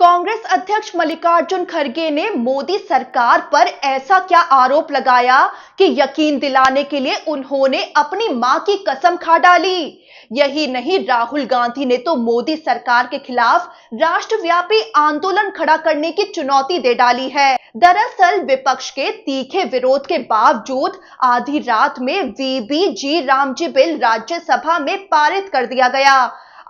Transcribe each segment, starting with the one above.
कांग्रेस अध्यक्ष मल्लिकार्जुन खड़गे ने मोदी सरकार पर ऐसा क्या आरोप लगाया कि यकीन दिलाने के लिए उन्होंने अपनी मां की कसम खा डाली। यही नहीं, राहुल गांधी ने तो मोदी सरकार के खिलाफ राष्ट्रव्यापी आंदोलन खड़ा करने की चुनौती दे डाली है। दरअसल विपक्ष के तीखे विरोध के बावजूद आधी रात में वीबी-जी रामजी बिल राज्यसभा में पारित कर दिया गया।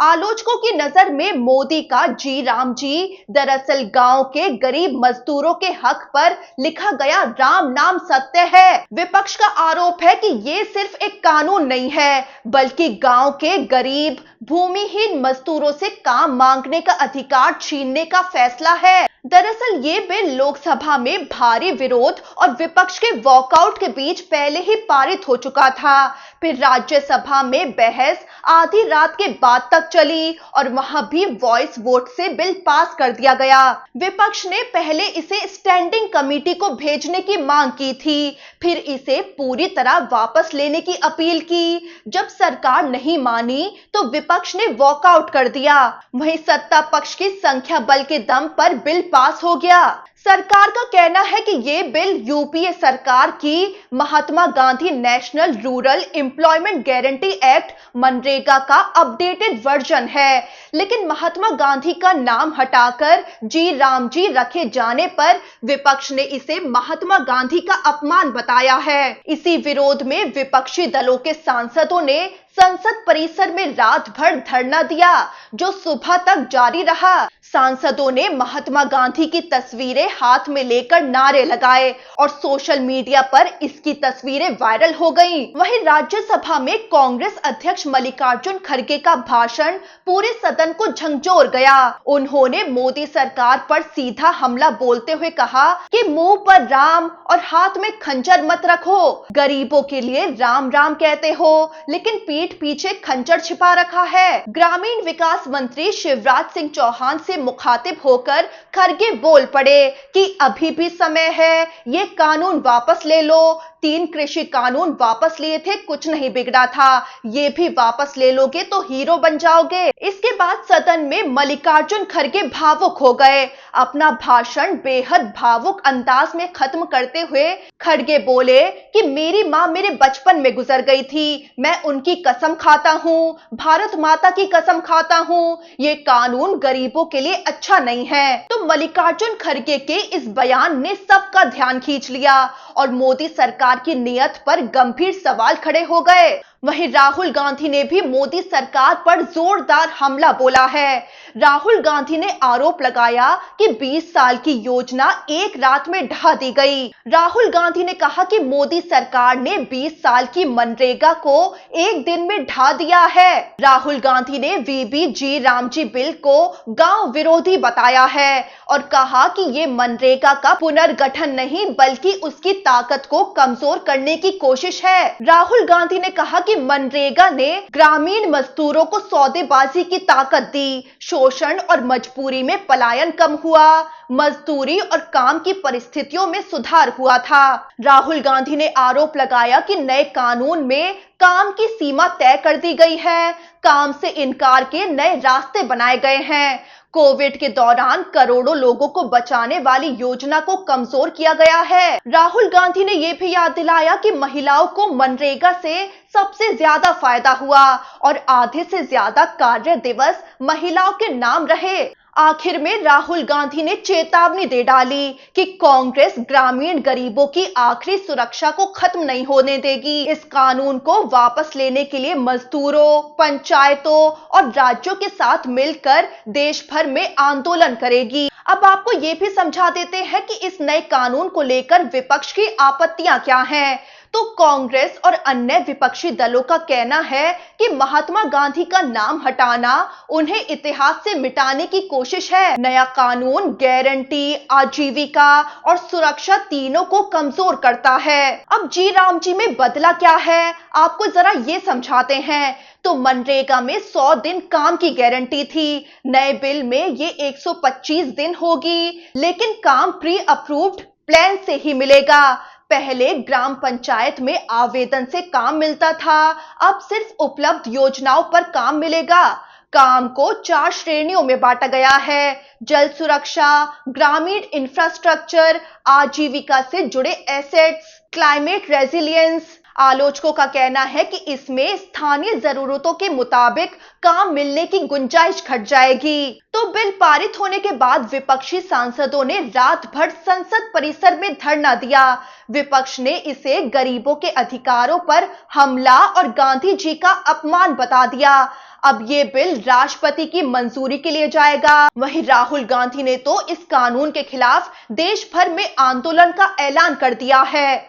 आलोचकों की नजर में मोदी का जी राम जी दरअसल गांव के गरीब मजदूरों के हक पर लिखा गया राम नाम सत्य है। विपक्ष का आरोप है कि ये सिर्फ एक कानून नहीं है, बल्कि गांव के गरीब भूमिहीन मजदूरों से काम मांगने का अधिकार छीनने का फैसला है। दरअसल ये बिल लोकसभा में भारी विरोध और विपक्ष के वॉकआउट के बीच पहले ही पारित हो चुका था। फिर राज्यसभा में बहस आधी रात के बाद तक चली और वहां भी वॉइस वोट से बिल पास कर दिया गया। विपक्ष ने पहले इसे स्टैंडिंग कमेटी को भेजने की मांग की थी, फिर इसे पूरी तरह वापस लेने की अपील की। जब सरकार नहीं मानी तो विपक्ष ने वॉकआउट कर दिया। वहीं सत्ता पक्ष की संख्या बल के दम पर बिल पास हो गया। सरकार का कहना है कि ये बिल यूपीए सरकार की Mahatma Gandhi National Rural Employment Guarantee Act मनरेगा का अपडेटेड वर्जन है, लेकिन महात्मा गांधी का नाम हटाकर जी राम जी रखे जाने पर विपक्ष ने इसे महात्मा गांधी का अपमान बताया है। इसी विरोध में विपक्षी दलों के सांसदों ने संसद परिसर में रात भर धरना दिया, जो सुबह तक जारी रहा। सांसदों ने महात्मा गांधी की तस्वीरें हाथ में लेकर नारे लगाए और सोशल मीडिया पर इसकी तस्वीरें वायरल हो गईं। वहीं राज्यसभा में कांग्रेस अध्यक्ष मल्लिकार्जुन खड़गे का भाषण पूरे सदन को झंझोर गया। उन्होंने मोदी सरकार पर सीधा हमला बोलते हुए कहा कि मुंह पर राम और हाथ में खंजर मत रखो। गरीबों के लिए राम राम कहते हो, लेकिन पीठ पीछे खंजर छिपा रखा है। ग्रामीण विकास मंत्री शिवराज सिंह चौहान से मुखातिब होकर खड़गे बोल पड़े कि अभी भी समय है, ये कानून वापस ले लो। 3 कृषि कानून वापस लिए थे, कुछ नहीं बिगड़ा था, ये भी वापस ले लोगे तो हीरो बन जाओगे। इसके बाद सदन में मल्लिकार्जुन खड़गे भावुक हो गए। अपना भाषण बेहद भावुक अंदाज में खत्म करते हुए खड़गे बोले कि मेरी माँ मेरे बचपन में गुजर गई थी, मैं उनकी कसम खाता हूँ, भारत माता की कसम खाता हूँ, ये कानून गरीबों के लिए अच्छा नहीं है। तो मल्लिकार्जुन खड़गे के इस बयान ने सबका ध्यान खींच लिया और मोदी सरकार की नीयत पर गंभीर सवाल खड़े हो गए। वहीं राहुल गांधी ने भी मोदी सरकार पर जोरदार हमला बोला है। राहुल गांधी ने आरोप लगाया कि 20 साल की योजना एक रात में ढा दी गई। राहुल गांधी ने कहा कि मोदी सरकार ने 20 साल की मनरेगा को एक दिन में ढा दिया है। राहुल गांधी ने वीबी-जी रामजी बिल को गांव विरोधी बताया है और कहा कि ये मनरेगा का पुनर्गठन नहीं, बल्कि उसकी ताकत को कमजोर करने की कोशिश है। राहुल गांधी ने कहा कि मनरेगा ने ग्रामीण मजदूरों को सौदेबाजी की ताकत दी, शोषण और मजबूरी में पलायन कम हुआ, मजदूरी और काम की परिस्थितियों में सुधार हुआ था। राहुल गांधी ने आरोप लगाया कि नए कानून में काम की सीमा तय कर दी गई है, काम से इनकार के नए रास्ते बनाए गए हैं। कोविड के दौरान करोड़ों लोगों को बचाने वाली योजना को कमजोर किया गया है। राहुल गांधी ने यह भी याद दिलाया कि महिलाओं को मनरेगा से सबसे ज्यादा फायदा हुआ और आधे से ज्यादा कार्य दिवस महिलाओं के नाम रहे। आखिर में राहुल गांधी ने चेतावनी दे डाली कि कांग्रेस ग्रामीण गरीबों की आखिरी सुरक्षा को खत्म नहीं होने देगी। इस कानून को वापस लेने के लिए मजदूरों, पंचायतों और राज्यों के साथ मिलकर देश भर में आंदोलन करेगी। अब आपको ये भी समझा देते हैं कि इस नए कानून को लेकर विपक्ष की आपत्तियां क्या हैं। तो कांग्रेस और अन्य विपक्षी दलों का कहना है कि महात्मा गांधी का नाम हटाना उन्हें इतिहास से मिटाने की कोशिश है। नया कानून गारंटी, आजीविका और सुरक्षा तीनों को कमजोर करता है। अब जी राम जी में बदला क्या है, आपको जरा ये समझाते हैं। तो मनरेगा में 100 दिन काम की गारंटी थी, नए बिल में ये 125 दिन होगी, लेकिन काम प्री अप्रूव्ड प्लान से ही मिलेगा। पहले ग्राम पंचायत में आवेदन से काम मिलता था, अब सिर्फ उपलब्ध योजनाओं पर काम मिलेगा। काम को 4 श्रेणियों में बांटा गया है। जल सुरक्षा, ग्रामीण इंफ्रास्ट्रक्चर, आजीविका से जुड़े एसेट्स, क्लाइमेट रेजिलियंस। आलोचकों का कहना है कि इसमें स्थानीय जरूरतों के मुताबिक काम मिलने की गुंजाइश घट जाएगी। तो बिल पारित होने के बाद विपक्षी सांसदों ने रात भर संसद परिसर में धरना दिया। विपक्ष ने इसे गरीबों के अधिकारों पर हमला और गांधी जी का अपमान बता दिया। अब ये बिल राष्ट्रपति की मंजूरी के लिए जाएगा। वहीं राहुल गांधी ने तो इस कानून के खिलाफ देश भर में आंदोलन का ऐलान कर दिया है।